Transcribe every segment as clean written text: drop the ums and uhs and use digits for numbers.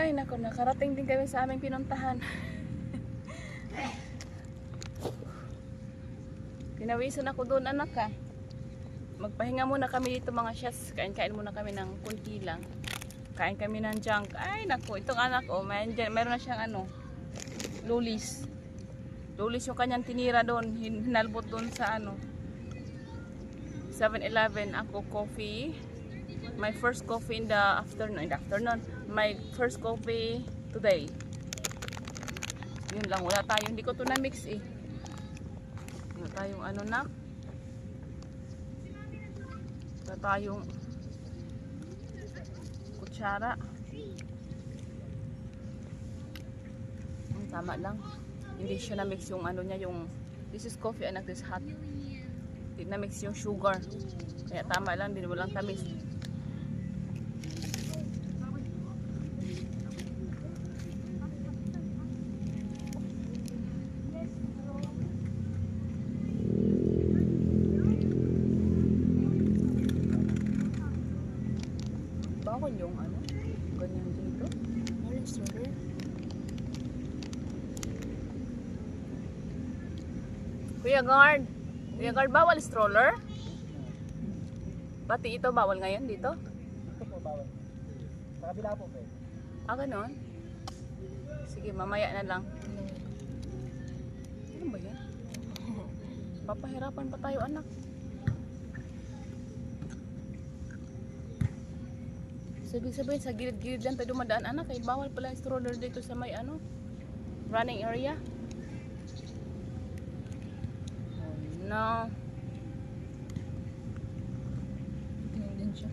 Ay nako, nakarating din kami sa aming pinuntahan. Pinawisan ako doon anak ka. Magpahinga muna kami dito mga syas. Kain-kain muna kami ng kunti lang. Kain kami ng junk. Ay nako, itong anak oh, meron na siyang ano, lulis. Lulis yung kanyang tinira doon, hinalbot doon sa ano, 7-Eleven. Ako coffee. My first coffee in the afternoon. My first coffee today. Yun lang, wala tayo. Hindi ko to na mix eh. Wala tayong ano na. Wala tayong kutsara. Tama lang. Hindi siya na mix yung ano niya, yung this is coffee anak, this hot. Hindi na mix yung sugar. Kaya tama lang din, walang tamis. Bawal yung ano, ganyan dito. Orange stroller. Kuya Guard, bawal stroller? Pati ito bawal ngayon dito? Ito po bawal. Sa kabila po ba? Ah, ganon? Sige, mamaya na lang. Ano ba yan? Papahirapan pa tayo anak. Sabihin sa gilid-gilid lang tayo dumadaan anak. Ay bawal pala yung stroller dito sa may ano, running area. Oh no. Tingnan din siya.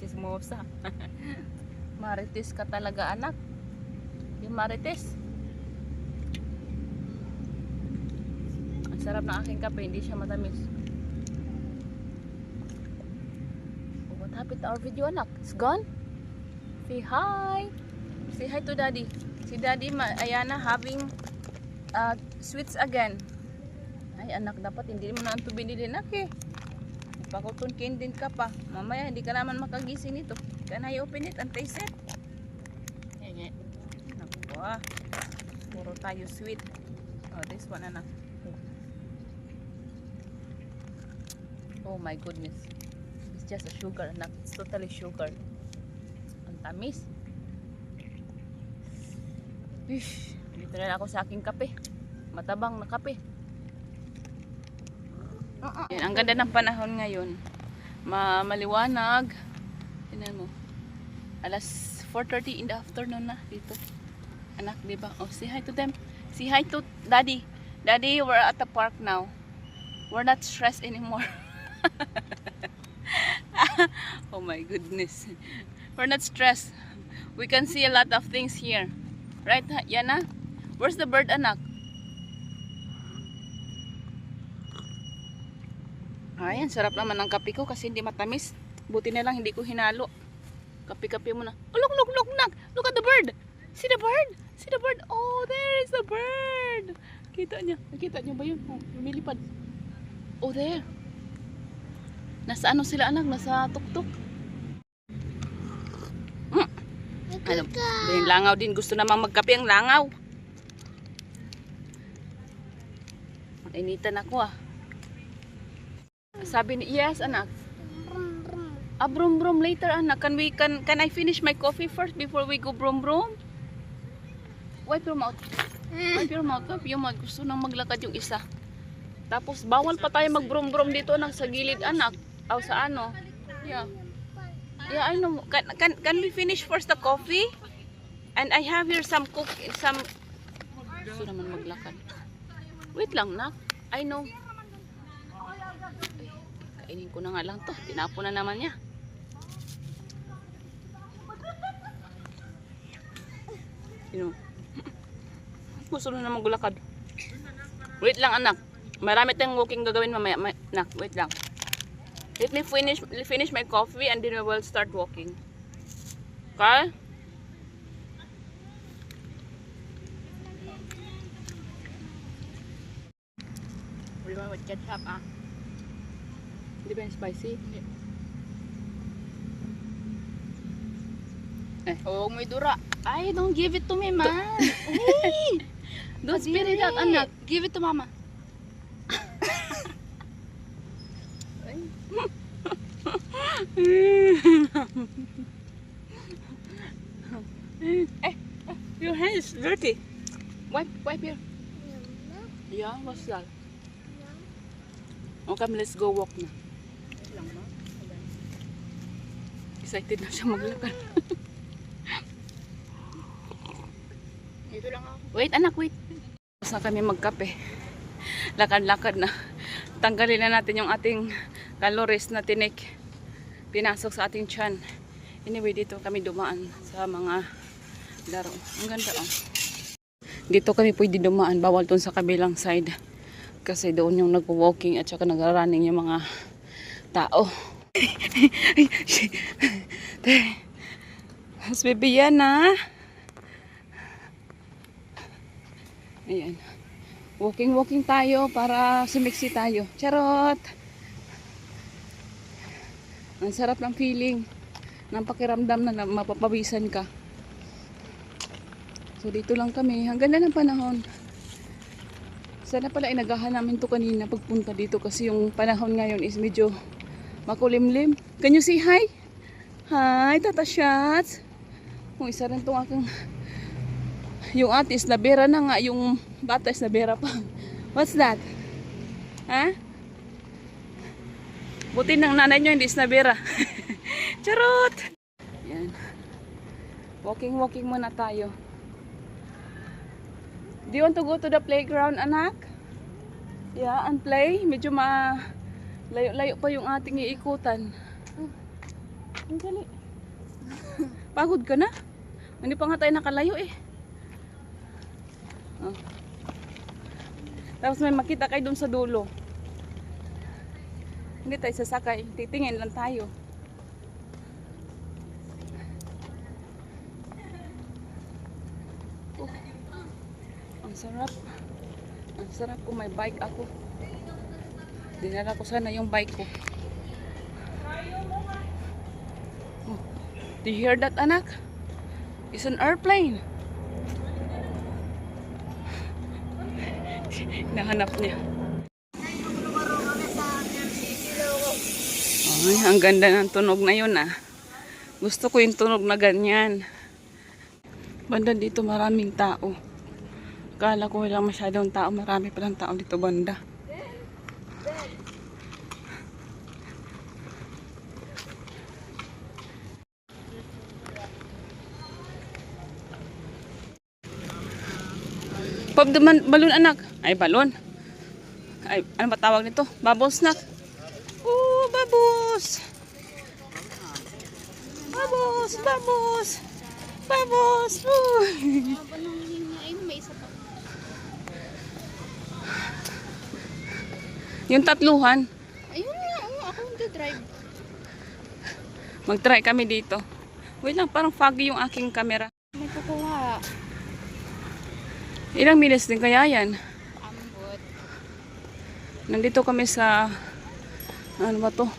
Chismosa. Marites ka talaga anak. Yung marites. Ang sarap ng aking kape, hindi siya matamis. What happened to our video anak? It's gone? Say hi. Say hi to daddy. Si daddy Ayana having sweets again. Ay anak, dapat hindi mo na ito binili anak eh. Ipakutunkin din ka pa. Mamaya hindi ka naman makagising nito. Can I open it and taste it? Naku ah. Puro tayo sweet. Oh, this one anak. Oh my goodness. It's just a sugar anak. It's totally sugar. Ang tamis. Ish, dito na ako sa aking kape. Matabang na kape. Yan, ang ganda ng panahon ngayon. Maliwanag. Tingnan mo. Alas 4:30 in the afternoon na dito. Anak, di ba? Oh, say hi to them. Say hi to daddy. Daddy, we're at the park now. We're not stressed anymore. Oh my goodness. We're not stressed. We can see a lot of things here. Right, Yana? Where's the bird, anak? Ayan, sarap naman ng kape ko kasi hindi matamis. Buti na lang hindi ko hinalo. Kape-kape muna. Oh, look, nak. Look at the bird. See the bird? See the bird? Oh, there is the bird. Kita niya. Nakita niyo ba yun? Oh, lumilipad. Oh, there. Nasa ano sila anak? Nasa tuktok. Alam, yung langaw din. Gusto namang magkape ang langaw. Initan ako ah. Sabi ni, yes anak. Brum brum later anak. Can I finish my coffee first before we go brum brum? Wipe your mouth. Wipe your mouth. Wipe your mouth. Gusto nang maglakad yung isa. Tapos bawal pa tayo mag brum brum dito anak sa gilid anak. O sa ano? Yeah. Yeah, I know. Can we finish first the coffee? And I have here some gusto naman maglakad. Wait lang nak. I know. Kainin ko na nga lang to. Tinapon na naman niya. You know. Gusto na naman maglakad. Wait lang anak. Marami tayong walking gagawin mamaya. Nak, wait lang. Let me finish my coffee and then we will start walking. Okay? We want with ketchup ah. Hindi ba yung spicy? Oh, may dura. Ay, don't give it to me, man. Hey! Don't spit it out, anak. Give it to mama. Eh, your hand is dirty. Wipe here. Yeah, what's that? Okay, let's go walk na. Excited na siya maglakad. Dito lang ako. Wait, anak, wait. Tapos na kami magkape. Lakad-lakad na. Tanggalin na natin yung ating calories na tinik. Pinasok sa ating tiyan. Anyway, dito kami dumaan sa mga laro. Ang ganda, oh. Dito kami pwede dumaan. Bawal dun sa kabilang side. Kasi doon yung nagpo-walking at saka nag-running yung mga tao. Mas bibiyan na. Ayan. Walking tayo para sumiksi tayo. Charot! Ang sarap ng feeling ng pakiramdam na mapapawisan ka. So dito lang kami. Ang ganda ng panahon. Sana pala inagahan namin to kanina pagpunta dito kasi yung panahon ngayon is medyo makulimlim. Can you say hi? Hi, Tata Shots. Kung isa rin itong aking yung ate is nabera na nga, yung bata is nabera pa. What's that? Ha? Buti ng nanay nyo hindi is nabera. Charot! Yan. Walking muna tayo. Do you want to go to the playground, anak? Yeah, and play? Medyo layo-layo pa yung ating iikutan. Ang dali. Pagod ka na? Hindi pa nga tayo nakalayo eh. Oh. Tapos may makita kayo dun sa dulo. Hindi tayo sasakay. Titingin lang tayo. Oh. Ang sarap. Ang sarap kung may bike ako. Dinala ko sana yung bike ko. Oh. Do you hear that, anak? It's an airplane. Nahanap niya. Ay, ang ganda ng tunog na yun ah. Gusto ko yung tunog na ganyan. Banda dito maraming tao. Kala ko walang masyadong tao. Marami palang tao dito banda. Pop the balloon, anak. Ay, balon. Ay, ano ba tawag nito? Bubble snack. Oh, bubbles. Bubbles, bubbles. Bubbles. Oh. May isa pa. Yung tatluhan. Ayun nga, ako mag-drive. Mag-try kami dito. Wait lang, parang foggy yung aking camera. May kukuha. Ilang minutes din kaya yan? Ambot. Nandito kami sa ano ba to?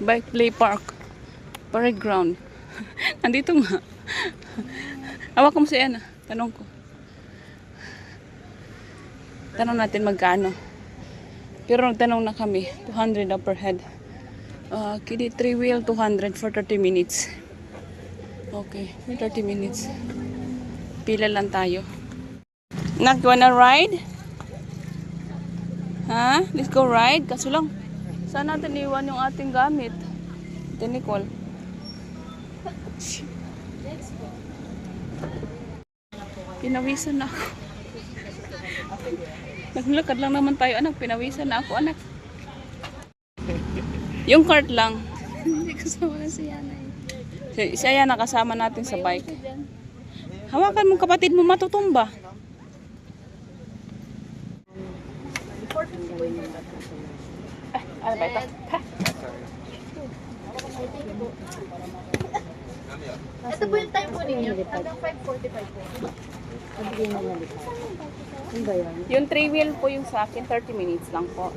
Bike play park. Parade ground. Nandito nga. Hawak ko mo si Ana. Tanong ko. Tanong natin magkano. Pero nagtanong na kami. 200 per head. Kidi 3 wheel 200 for 30 minutes. Okay. 30 minutes. Pila lang tayo. Nak, you wanna ride? Ha? Let's go ride. Kaso lang, saan natin iwan yung ating gamit? Ito, Nicole. Pinawisan na ako. Naglakad lang naman tayo, anak. Pinawisan na ako, anak. Yung cart lang. Hindi kasama na si Yana. Siya yan nakasama natin sa bike. Hawakan mo kapatid mo, matutumba. Ano ba ito? Ito po yung time po ninyo. Hanggang 5:45 po. Yung 3 wheel po yung sa akin, 30 minutes lang po.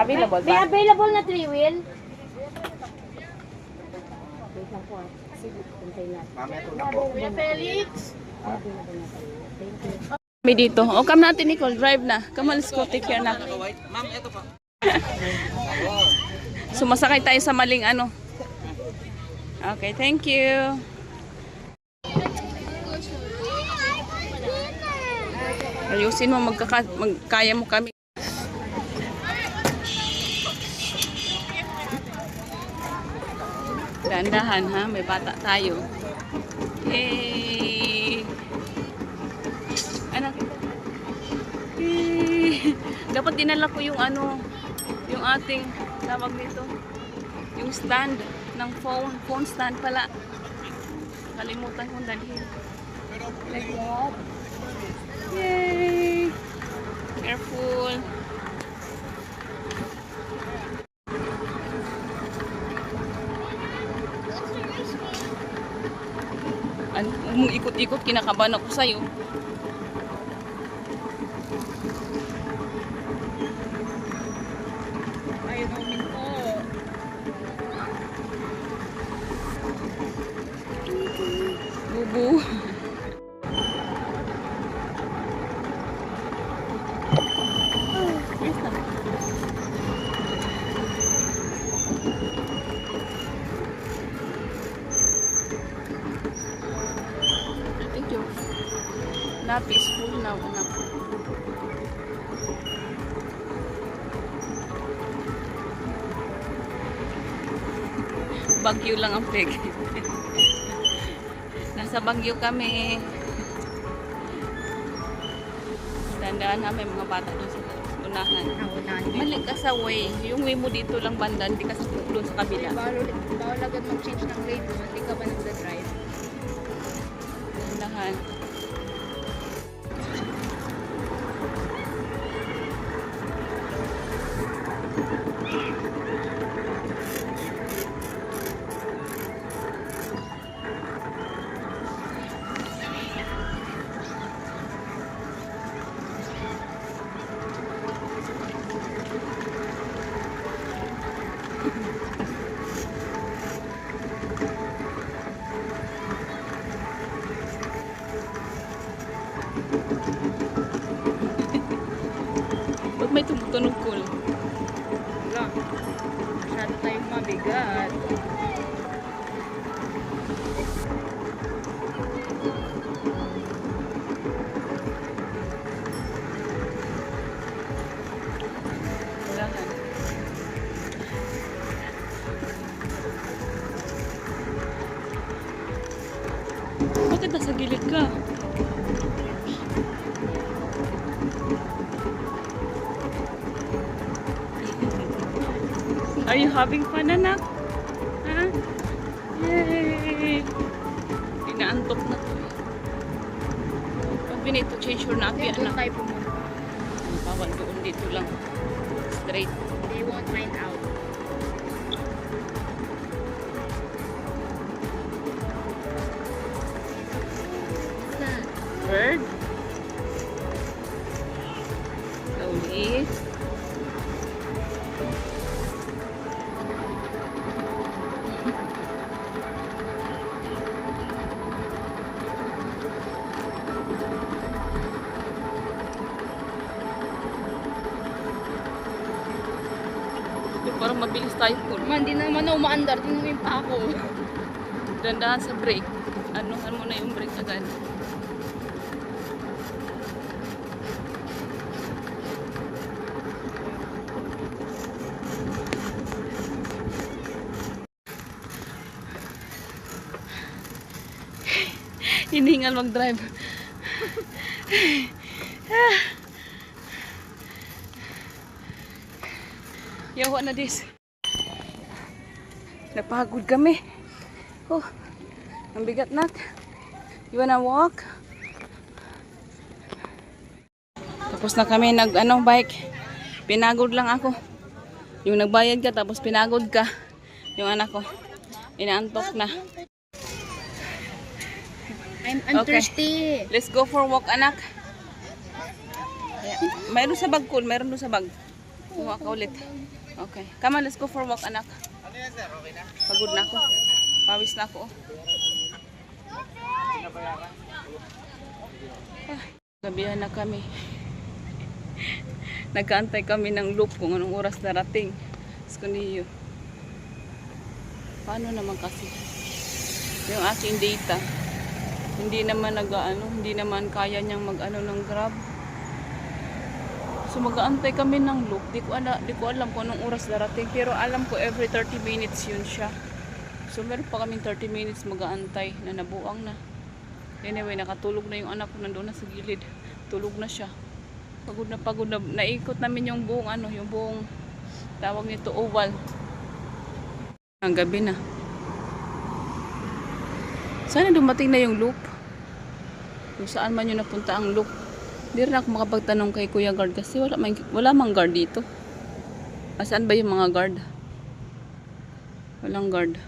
Available May ba? available na 3 wheel? Wait lang po. Sige, puntay natin. Mamaya ito na po. Kuya Felix. Thank you. Kami dito. O, come natin, Nicole. Drive na. Come on, let's go. Take care na. Ma'am, ito pa. Sumasakay tayo sa maling ano. Okay, thank you. Ayusin mo, magkaya mo kami. Dahan-dahan ha, may bata tayo. Yay! Anak. Yay! Dapat dinala ko yung ano, yung ating tawag nito, yung stand ng phone stand pala. Kalimutan kong dalhin. Like that. Yay! Careful. Ikot-ikot, kinakabahan ako sa'yo. Ayun, uminto. Bubu. Yes, na. Thank you. Lapis full now, anak. Bagyo lang ang peg. Nasa Bagyo kami. Tandaan namin mga bata doon sa unahan. Mali ka sa way. Yung way mo dito lang banda, hindi ka doon sa kabila. Bawal agad mag-change ng grade mo. Hindi ka ba nagda-drive? Unahan. Ba't may tumutunog ko? Wala. Masyado tayong mabigat. Unahan. Bakit nasa gilid ka? Are you having fun, anak? Ha? Yay! Inaantok na to. Pag we need to change your nappy, Doon anak. tayo pumunta. Bawal doon, dito lang. Straight. They won't find out. Bird. Slowly. Parang mabilis tayo po. Man, di naman na umaandar. Tinumin pa ako. Dandahan sa brake. Anuhan mo na yung brake agad. Hiningal mag-drive. Yawa na dis. Napagod kami. Oh, ang bigat na. You wanna walk? Tapos na kami bike. Pinagod lang ako. Yung nagbayad ka tapos pinagod ka. Yung anak ko. Inaantok na. I'm Okay. thirsty. Let's go for walk, anak. Mayroon sa bag ko. Mayroon doon sa bag. Kuha ka ulit. Okay. Come on, let's go for walk, anak. Ano yan, sir? Okay na? Pagod na ako. Pawis na ako. Gabihan na kami. Nagkaantay kami ng loop kung anong oras darating. Skuniyo. Paano naman kasi yung aking data? Hindi naman hindi naman kaya niyang mag-ano ng Grab. So mag-aantay kami ng loop. Di ko alam kung anong oras darating, pero alam ko every 30 minutes yun siya. So meron pa kaming 30 minutes mag-aantay na nabuang na. Anyway, nakatulog na yung anak ko, nandoon na sa gilid. Tulog na siya. Pagod na pagod na. Naikot namin yung buong yung buong tawag nito oval. Ang gabi na. Sana dumating na yung loop. Kung saan man yung napunta ang loop. Hindi rin ako makapagtanong kay Kuya Guard kasi wala mang guard dito. Saan ba yung mga guard? Walang guard.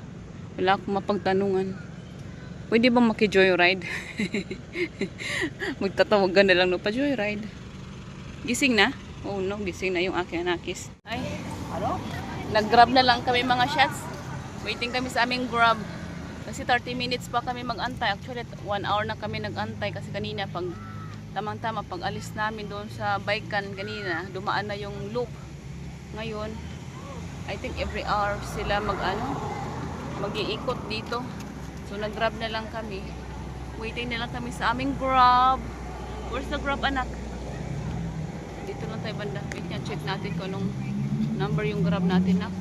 Wala akong mapagtanungan. Pwede bang maki-joyride? Magtatawagan na lang no pa joyride. Gising na? Oh no, gising na yung aking anakis. Ay, ano? Nag-grab na lang kami mga shots. Waiting kami sa aming grab. Kasi 30 minutes pa kami mag-antay. Actually, 1 hour na kami nag-antay kasi kanina pag tamang-tama pag alis namin doon sa Baikan kanina, dumaan na yung loop. Ngayon, I think every hour sila mag-iikot dito. So nag-grab na lang kami. Waiting na lang kami sa aming grab. Where's the grab, anak? Dito lang tayo banda. Wait nga, check natin kung anong number yung grab natin, nak.